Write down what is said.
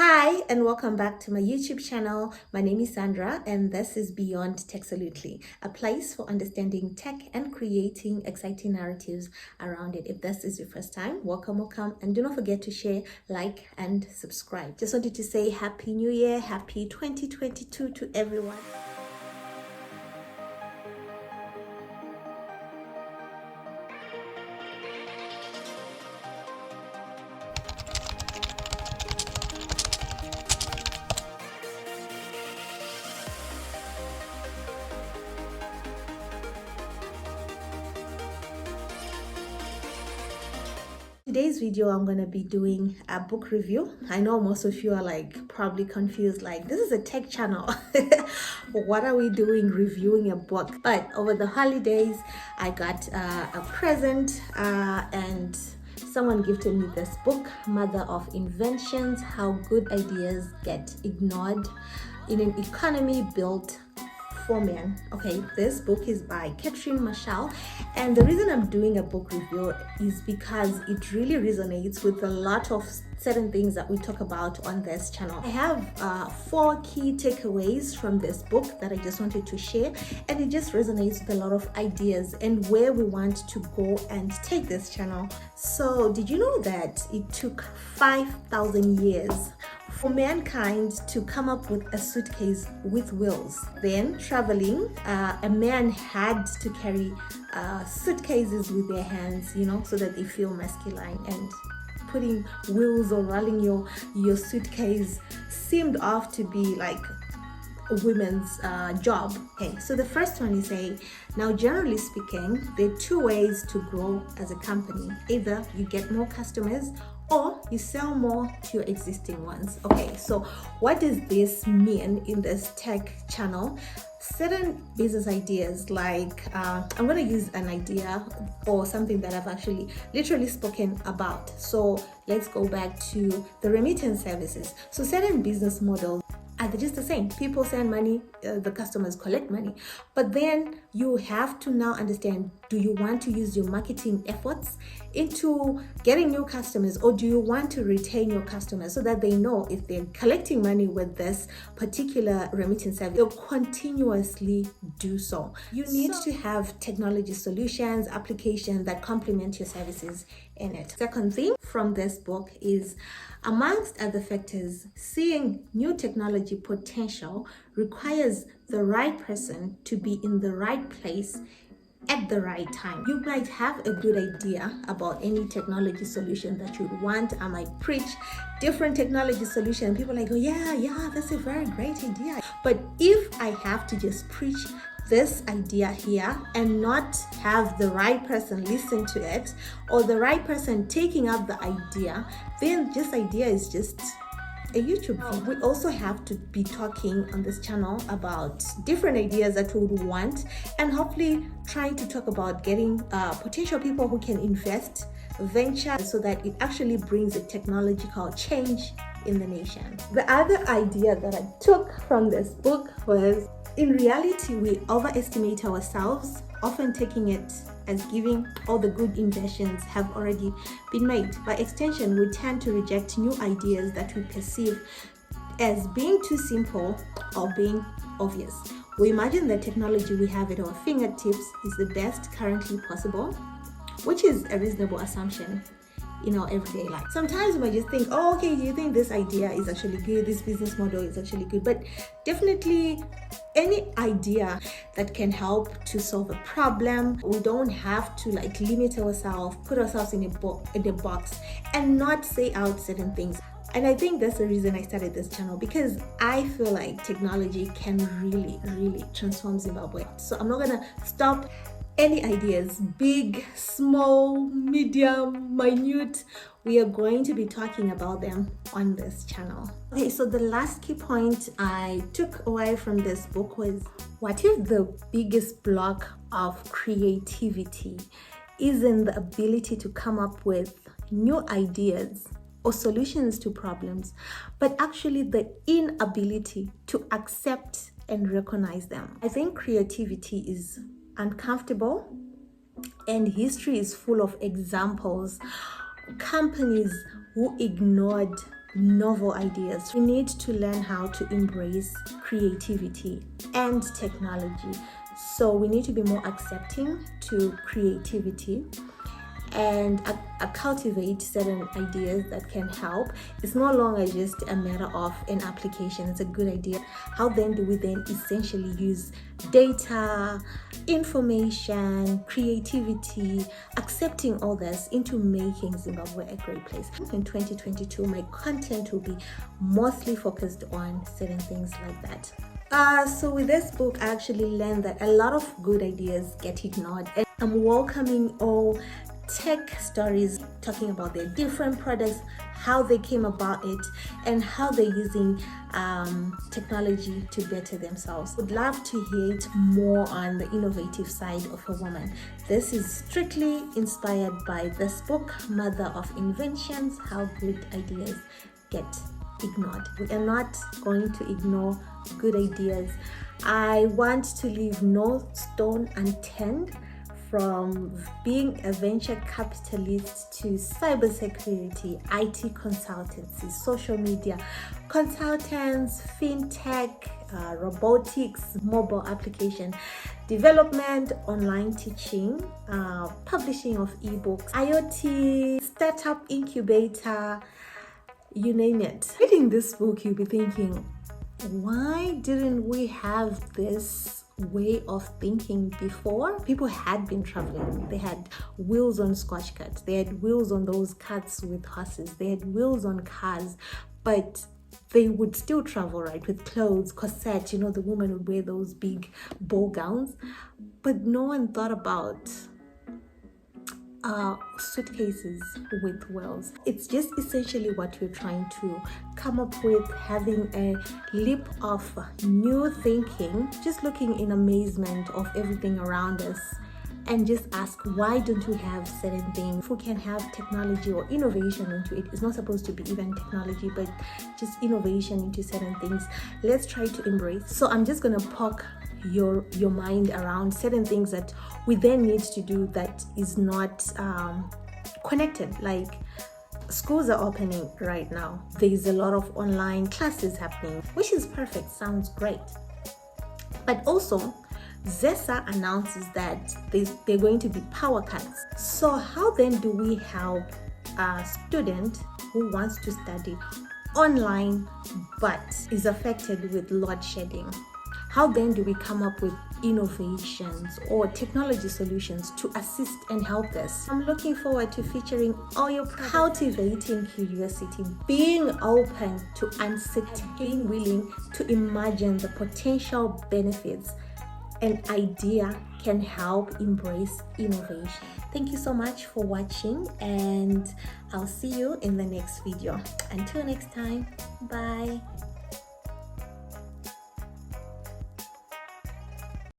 Hi and welcome back to my YouTube channel. My name is Sandra and this is Beyond Techsolutely, a place for understanding tech and creating exciting narratives around it. If this is your first time, welcome, and do not forget to share, like and subscribe. Just wanted to say Happy New Year, Happy 2022 to everyone. Today's video, I'm going to be doing a book review. I know most of you are probably confused, this is a tech channel. What are we doing reviewing a book? But over the holidays, I got a present and someone gifted me this book, Mother of Inventions, How Good Ideas Get Ignored in an Economy Built for Men. Okay, this book is by Katrine Marcal, and the reason I'm doing a book review is because it really resonates with a lot of certain things that we talk about on this channel. I have 4 key takeaways from this book that I just wanted to share, and it just resonates with a lot of ideas and where we want to go and take this channel. So did you know that it took 5,000 years for mankind to come up with a suitcase with wheels? Then traveling, a man had to carry suitcases with their hands, so that they feel masculine, and putting wheels or rolling your suitcase seemed off to be like a women's job. Okay, so the first one is now generally speaking, there are 2 ways to grow as a company. Either you get more customers or you sell more to your existing ones. Okay, so what does this mean in this tech channel? Certain business ideas, I'm going to use an idea or something that I've actually literally spoken about. So let's go back to the remittance services. So certain business models are just the same. People send money, the customers collect money. But then you have to now understand, do you want to use your marketing efforts into getting new customers, or do you want to retain your customers so that they know if they're collecting money with this particular remittance service, they'll continuously do so. You need to have technology solutions, applications that complement your services in it. Second thing from this book is, amongst other factors, seeing new technology potential requires the right person to be in the right place at the right time. You might have a good idea about any technology solution that you want. I might preach different technology solutions. People are like, oh yeah, that's a very great idea. But if I have to just preach this idea here and not have the right person listen to it, or the right person taking up the idea, then this idea is just a YouTube video. We also have to be talking on this channel about different ideas that we would want, and hopefully trying to talk about getting potential people who can invest, venture, so that it actually brings a technological change in the nation. The other idea that I took from this book was, in reality, we overestimate ourselves, often taking it as giving all the good inventions have already been made. By extension, we tend to reject new ideas that we perceive as being too simple or being obvious. We imagine the technology we have at our fingertips is the best currently possible, which is a reasonable assumption in our everyday life. Sometimes we might just think, oh, okay, you think this idea is actually good, this business model is actually good, but definitely any idea that can help to solve a problem. We don't have to limit ourselves, put ourselves in a box and not say out certain things. And I think that's the reason I started this channel, because I feel like technology can really, really transform Zimbabwe. So I'm not gonna stop any ideas, big, small, medium, minute. We are going to be talking about them on this channel. Okay, so the last key point I took away from this book was, what if the biggest block of creativity isn't the ability to come up with new ideas or solutions to problems, but actually the inability to accept and recognize them? I think creativity is uncomfortable, and history is full of examples. Companies who ignored novel ideas. We need to learn how to embrace creativity and technology. So we need to be more accepting to creativity and cultivate certain ideas that can help. It's no longer just a matter of an application. It's a good idea. How then do we then essentially use data, information, creativity, accepting all this into making Zimbabwe a great place? In 2022, my content will be mostly focused on certain things like that. So with this book, I actually learned that a lot of good ideas get ignored. And I'm welcoming all tech stories talking about their different products, how they came about it, and how they're using technology to better themselves. Would love to hear it more on the innovative side of a woman. This is strictly inspired by this book, Mother of Inventions: How Good Ideas Get Ignored. We are not going to ignore good ideas. I want to leave no stone unturned, from being a venture capitalist to cybersecurity, IT consultancy, social media consultants, fintech, robotics, mobile application development, online teaching, publishing of ebooks, IoT, startup incubator, you name it. Reading this book, you'll be thinking, why didn't we have this way of thinking before? People had been traveling. They had wheels on scotch carts. They had wheels on those carts with horses. They had wheels on cars, but they would still travel, right, with clothes, corsets. The woman would wear those big ball gowns, but no one thought about suitcases with wheels. It's just essentially what we're trying to come up with, having a leap of new thinking, just looking in amazement of everything around us, and just ask, why don't we have certain things? If we can have technology or innovation into it, it's not supposed to be even technology, but just innovation into certain things. Let's try to embrace. So I'm just gonna poke your mind around certain things that we then need to do that is not connected. Like, schools are opening right now. There's a lot of online classes happening, which is perfect, sounds great. But also, ZESA announces that they're going to be power cuts. So how then do we help a student who wants to study online but is affected with load shedding? How then do we come up with innovations or technology solutions to assist and help this? I'm looking forward to featuring all your products. Cultivating curiosity, being open to uncertainty, being willing to imagine the potential benefits an idea can help embrace innovation. Thank you so much for watching, and I'll see you in the next video. Until next time, bye.